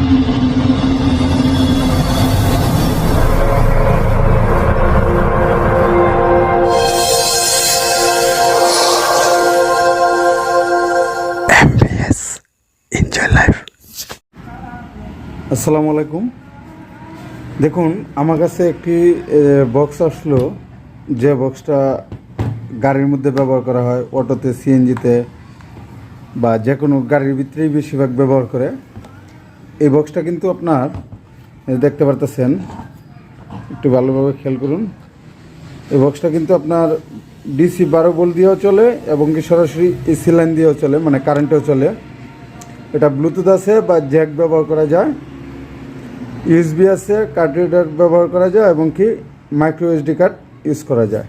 আসসালামু আলাইকুম। দেখুন, আমার কাছে একটি বক্স আসলো, যে বক্সটা গাড়ির মধ্যে ব্যবহার করা হয়, অটোতে, সিএনজিতে বা যে কোনো গাড়ির ভিতরেই বেশিরভাগ ব্যবহার করে। এই বক্সটা কিন্তু আপনার দেখতে পারতেছেন, একটু ভালোভাবে খেয়াল করুন। এই বক্সটা কিন্তু আপনার ডিসি 12 ভোল্ট দিয়েও চলে এবং কি সরাসরি এসি লাইন দিয়েও চলে, মানে কারেন্টেও চলে। এটা ব্লুটুথ আছে বা জ্যাক ব্যবহার করা যায়, ইউএসবি আছে, কার্ড রিডার ব্যবহার করা যায় এবং কি মাইক্রো এসডি কার্ড ইউজ করা যায়।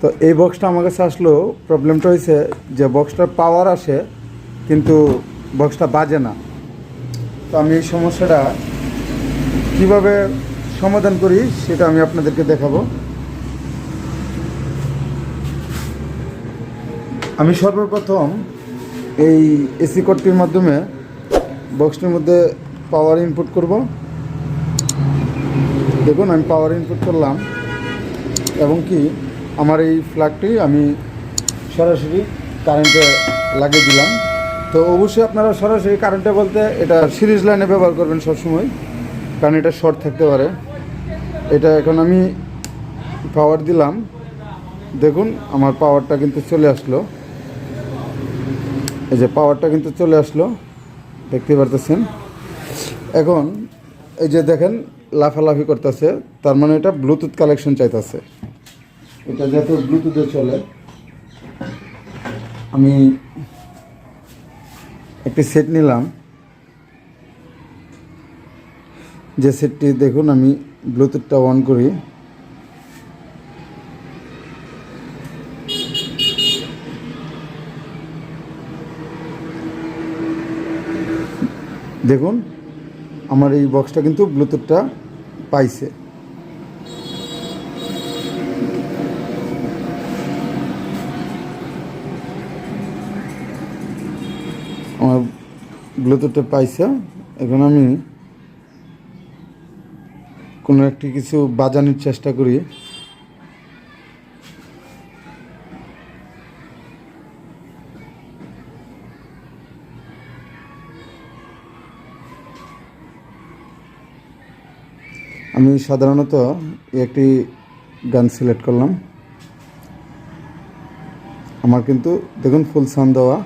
তো এই বক্সটা আমার কাছে আসলো, প্রবলেমটা হয়েছে যে বক্সটার পাওয়ার আসে কিন্তু বক্সটা বাজে না। তো আমি এই সমস্যাটা কিভাবে সমাধান করি সেটা আমি আপনাদেরকে দেখাবো। আমি সর্বপ্রথম এই এসি কোডটির মাধ্যমে বক্সটির মধ্যে পাওয়ার ইনপুট করব। দেখুন, আমি পাওয়ার ইনপুট করলাম এবং কি আমার এই প্লাগটি আমি সরাসরি কারেন্টে লাগিয়ে দিলাম। তো অবশ্যই আপনারা সরাসরি কারেন্টে বলতে এটা সিরিজ লাইনে ব্যবহার করবেন সবসময়, কারণ এটা শর্ট থাকতে পারে। এটা এখন আমি পাওয়ার দিলাম, দেখুন আমার পাওয়ারটা কিন্তু চলে আসলো। এই যে পাওয়ারটা কিন্তু চলে আসলো, দেখতে পারতেছেন। এখন এই যে দেখেন লাফালাফি করতেছে, তার মানে এটা ব্লুটুথ কানেকশন চাইতেছে। এটা যেহেতু ব্লুটুথে চলে, আমি একটি সেট নিলাম, যে সেটটি দেখুন আমি ব্লুটুথটা অন করি। দেখুন আমার এই বক্সটা কিন্তু ব্লুটুথটা পাইছে। আমার ব্লুটুথটা পাইছে। এখন আমি কোনো একটি কিছু বাজানোর চেষ্টা করি। আমি সাধারণত একটি গান সিলেক্ট করলাম। আমার কিন্তু দেখুন ফুল সাউন্ড দেওয়া।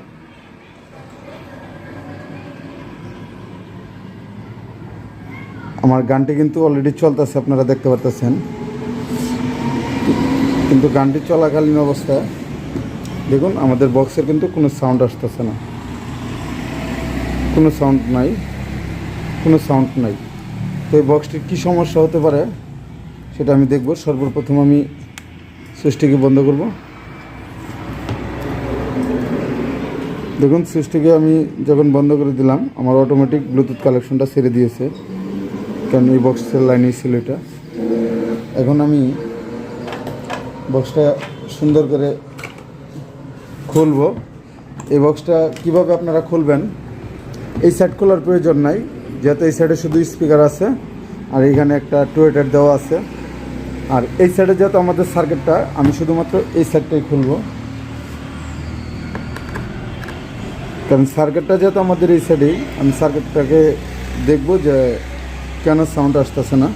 আমার গানটি কিন্তু অলরেডি চলতেছে, আপনারা দেখতে পারতেছেন। কিন্তু গানটি চলাকালীন অবস্থায় দেখুন আমাদের বক্সের কিন্তু কোনো সাউন্ড আসতেছে না, কোনো সাউন্ড নাই, কোনো সাউন্ড নাই। তো এই বক্সটির কী সমস্যা হতে পারে সেটা আমি দেখব। সর্বপ্রথম আমি সুইচটিকে বন্ধ করব। দেখুন সুইচটিকে আমি যখন বন্ধ করে দিলাম, আমার অটোমেটিক ব্লুটুথ কানেকশনটা ছেড়ে দিয়েছে, কারণ এই বক্সের লাইনেই ছিল এটা। এখন আমি বক্সটা সুন্দর করে খুলব। এই বক্সটা কিভাবে আপনারা খুলবেন, এই সাইড খোলার প্রয়োজন নাই, যেহেতু এই সাইডে শুধু স্পিকার আছে আর এইখানে একটা টুয়েটার দেওয়া আছে। আর এই সাইডে যেহেতু আমাদের সার্কিটটা, আমি শুধুমাত্র এই সাইডটাই খুলব, কারণ সার্কিটটা যেহেতু আমাদের এই সাইডেই, আমি সার্কিটটাকে দেখব যে কেন সাউন্ড আসতেছে না।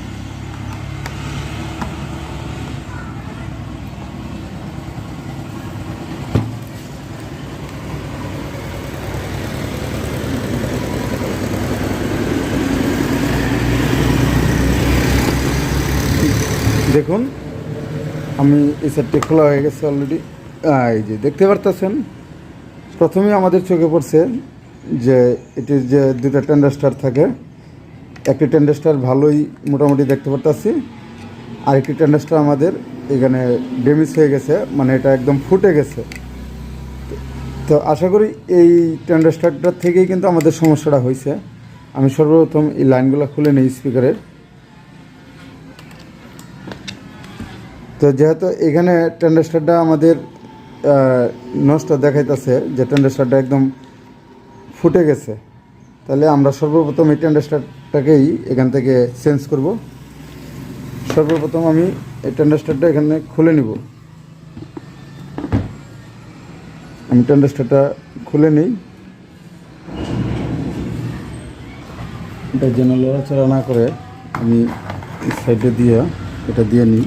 দেখুন আমি এই সাইডটি খোলা হয়ে গেছে অলরেডি। এই যে দেখতে পারতেছেন, প্রথমেই আমাদের চোখে পড়ছে যে এটির যে দুটা ট্যান্ডাস্টার থাকে, একটি ট্যান্ডাস্টার ভালোই মোটামুটি দেখতে পারতেছি, আর একটি ট্যান্ডাস্টার আমাদের এখানে ড্যামেজ হয়ে গেছে, মানে এটা একদম ফুটে গেছে। তো আশা করি এই ট্যান্ডাস্টারটার থেকেই কিন্তু আমাদের সমস্যাটা হয়েছে। আমি সর্বপ্রথম এই লাইনগুলো খুলে নিই স্পিকারের। তো যেহেতু এখানে ট্যান্ডাস্টারটা আমাদের নষ্ট দেখাইতেছে, যে ট্যান্ডাস্টারটা একদম ফুটে গেছে, তো তাহলে আমরা সর্বপ্রথম এই টেন্ডারটাকেই এখান থেকে চেঞ্জ করব। সর্বপ্রথম আমি এই টেন্ডারটা এখানে খুলে নিব। আমি টেন্ডারটা খুলে নিই, এটা যেন লড়াচড়া না করে। আমি সাইডে দিয়ে এটা দিয়ে নিই।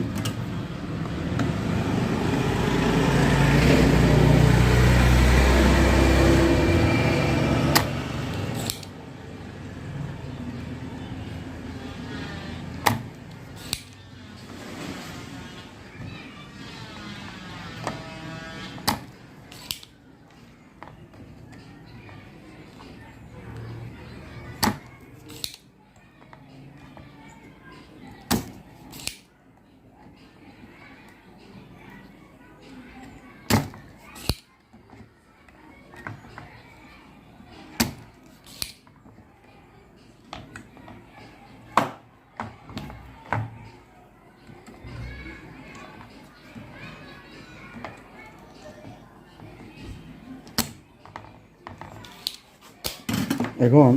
এখন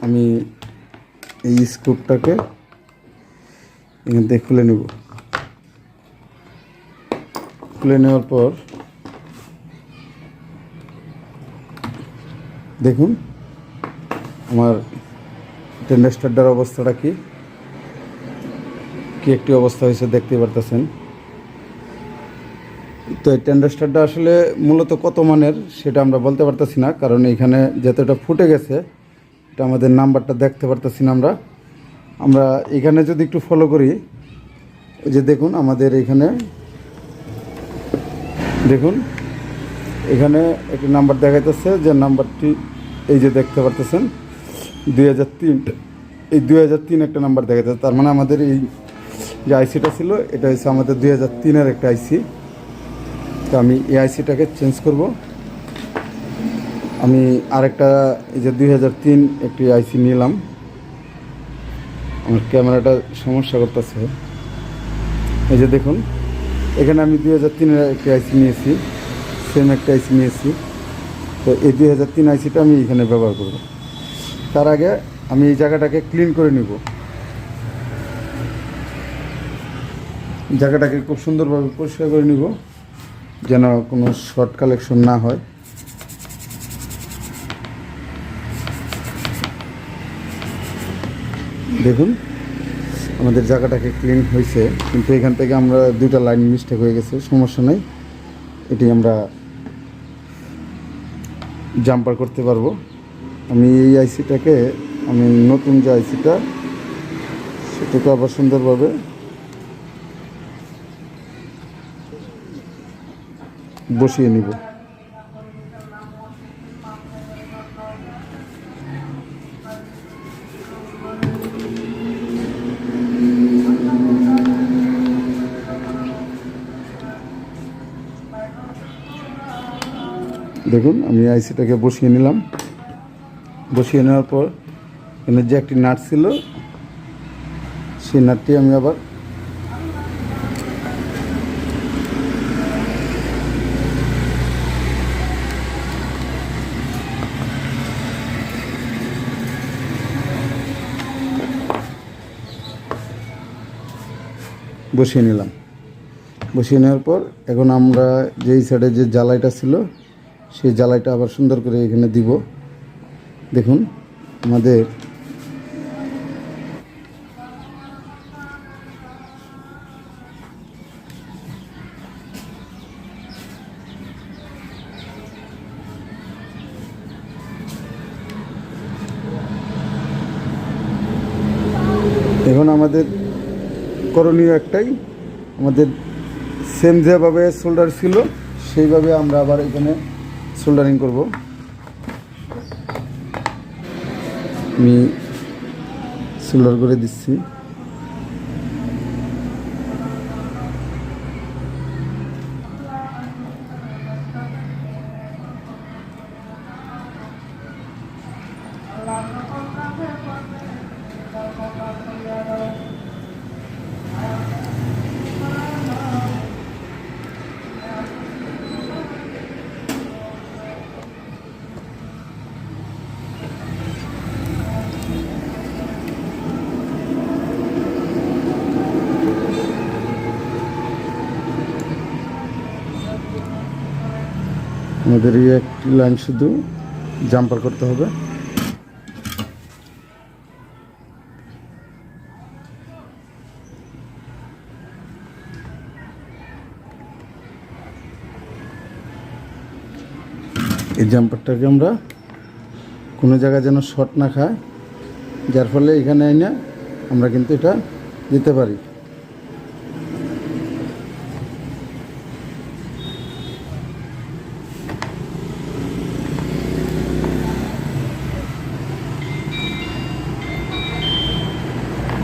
আমি এই স্ক্রুপটাকে এখান থেকে খুলে নেব। খুলে নেওয়ার পর দেখুন আমার টেন্ডারটার অবস্থাটা কি একটি অবস্থা হয়েছে দেখতে পারতেছেন। তো এই টেন্ডারটা আসলে মূলত কত মানের সেটা আমরা বলতে পারতেছি না, কারণ এখানে যতটা ফুটে গেছে এটা আমাদের নাম্বারটা দেখতে পারতেছি না। আমরা এখানে যদি একটু ফলো করি, এই যে দেখুন আমাদের এখানে দেখুন এখানে একটি নাম্বার দেখাইতেছে, যে নাম্বারটি এই যে দেখতে পারতেছেন 2003। এই 2003 একটা নাম্বার দেখাইতেছে, তার মানে আমাদের এই যে আইসিটা ছিল এটা হচ্ছে আমাদের 2003-এর একটা আইসি। তো আমি এই আইসিটাকে চেঞ্জ করব। আমি আরেকটা এই যে 2003 একটি আইসি নিলাম। আমার ক্যামেরাটা সমস্যা করতেছে। এই যে দেখুন এখানে আমি 2003-এর একটি আইসি নিয়েছি, সেম একটা আইসি নিয়েছি। তো এই 2003 আইসিটা আমি এখানে ব্যবহার করব। তার আগে আমি এই জায়গাটাকে ক্লিন করে নিব। জায়গাটাকে খুব সুন্দরভাবে পরিষ্কার করে নিব যেন কোনো শর্ট কালেকশন না হয়। দেখুন আমাদের জায়গাটাকে ক্লিন হয়েছে, কিন্তু এখান থেকে আমরা দুইটা লাইন মিস্টেক হয়ে গেছে, সমস্যা নেই, এটি আমরা জাম্পার করতে পারবো। আমি এই আইসিটাকে আমি নতুন যে আইসিটা সেটাকে আবার সুন্দরভাবে বসিয়ে নিব। দেখুন আমি আইসিটাকে বসিয়ে নিলাম। বসিয়ে নেওয়ার পর এখানে যে একটি নাট ছিল সেই নাটটি আমি আবার বসিয়ে নিলাম। বসিয়ে নেওয়ার পর এখন আমরা যেই সাইডে যে জ্বালাইটা ছিল সেই জ্বালাইটা আবার সুন্দর করে এখানে দিব। দেখুন আমাদের এখন আমাদের করণীয় একটাই, আমাদের সেম যেভাবে সোল্ডার ছিল সেইভাবে আমরা আবার এখানে সোল্ডারিং করব। আমি সোল্ডার করে দিচ্ছি। আমাদের এই একটি লাইন শুধু জাম্পার করতে হবে। এই জাম্পারটাকে আমরা কোনো জায়গায় যেন শর্ট না খায়, যার ফলে এখানে এনে আমরা কিন্তু এটা দিতে পারি।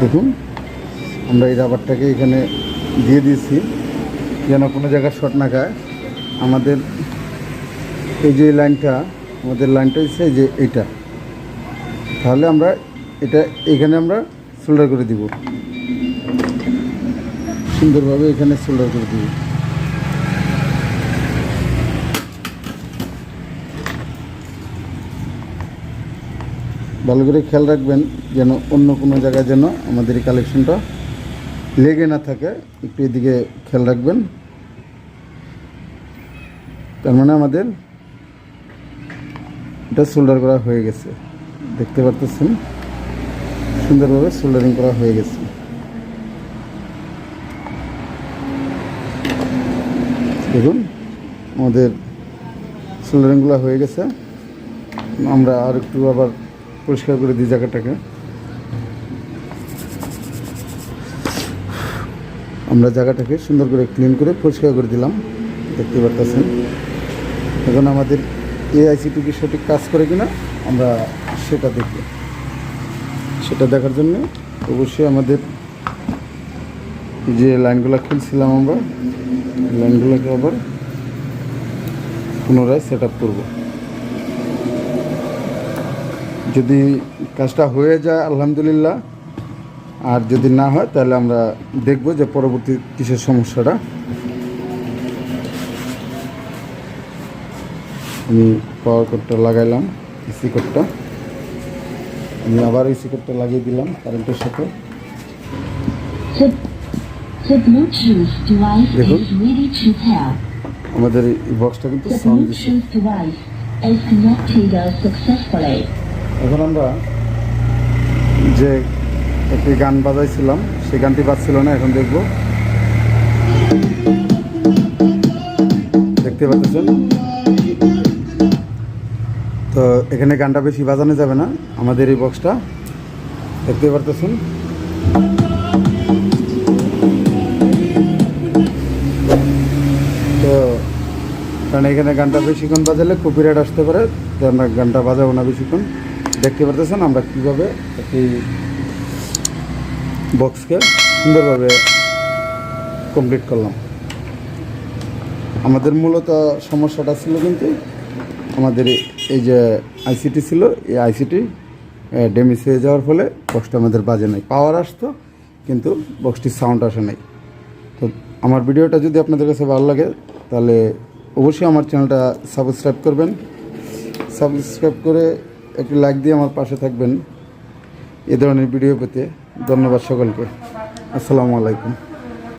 দেখুন আমরা এই রাবারটাকে এখানে দিয়ে দিয়েছি যেন কোনো জায়গায় শর্ট না খায়। আমাদের এই যে লাইনটা, আমাদের লাইনটা হচ্ছে যে এইটা, তাহলে আমরা এটা এখানে আমরা সোল্ডার করে দিব, সুন্দরভাবে এখানে সোল্ডার করে দিব। ভালো করে খেয়াল রাখবেন যেন অন্য কোনো জায়গায় যেন আমাদের এই কালেকশনটা লেগে না থাকে, একটু এদিকে খেয়াল রাখবেন। তার মানে আমাদের এটা সোল্ডার করা হয়ে গেছে, দেখতে পারতেছেন সুন্দরভাবে সোল্ডারিং করা হয়ে গেছে। দেখুন আমাদের সোল্ডারিংগুলো হয়ে গেছে। আমরা আর একটু আবার পরিষ্কার করে দিই জায়গাটাকে। আমরা জায়গাটাকে সুন্দর করে ক্লিন করে পরিষ্কার করে দিলাম, দেখতে পারতেছেন। এখন আমাদের এই আইসিটি কি সঠিক কাজ করে কিনা আমরা সেটা দেখব। সেটা দেখার জন্য অবশ্যই আমাদের যে লাইনগুলো খুলছিলাম আমরা লাইনগুলোকে আবার পুনরায় সেট আপ করবো। যদি কাজটা হয়ে যায় আলহামদুলিল্লাহ, আর যদি না হয় তাহলে আমরা দেখব যে পরবর্তী কিসের সমস্যাটা। আমি পাওয়ার কোডটা লাগাইলাম, এসি কোডটা আমি আবার এসি কোডটা লাগিয়ে দিলাম কারেন্টের সাথে। দেখুন আমাদের এই বক্সটা কিন্তু সাউন্ড দিচ্ছে। এখন আমরা যে একটি গান বাজাইছিলাম সেই গানটি বাজছিল না, এখন দেখব। দেখতে পাচ্ছেন তো এখানে গানটা বেশি বাজানো যাবে না, আমাদের এই বক্সটা দেখতে পারতেছেন। তো কারণ এখানে গানটা বেশিক্ষণ বাজালে কপিরাইট আসতে পারে, তো আমরা গানটা বাজাবো না বেশিক্ষণ। দেখতে পারতেছেন আমরা কীভাবে একটি বক্সকে সুন্দরভাবে কমপ্লিট করলাম। আমাদের মূলত সমস্যাটা ছিল কিন্তু আমাদের এই যে আইসিটি ছিল, এই আইসিটি ড্যামেজ হয়ে যাওয়ার ফলে বক্সটা আমাদের বাজে নাই, পাওয়ার আসতো কিন্তু বক্সটির সাউন্ড আসে নাই। তো আমার ভিডিওটা যদি আপনাদের কাছে ভালো লাগে তাহলে অবশ্যই আমার চ্যানেলটা সাবস্ক্রাইব করবেন। সাবস্ক্রাইব করে একটি লাইক দিয়ে আমার পাশে থাকবেন এ ধরনের ভিডিও পেতে। ধন্যবাদ সকলকে। আসসালামু আলাইকুম।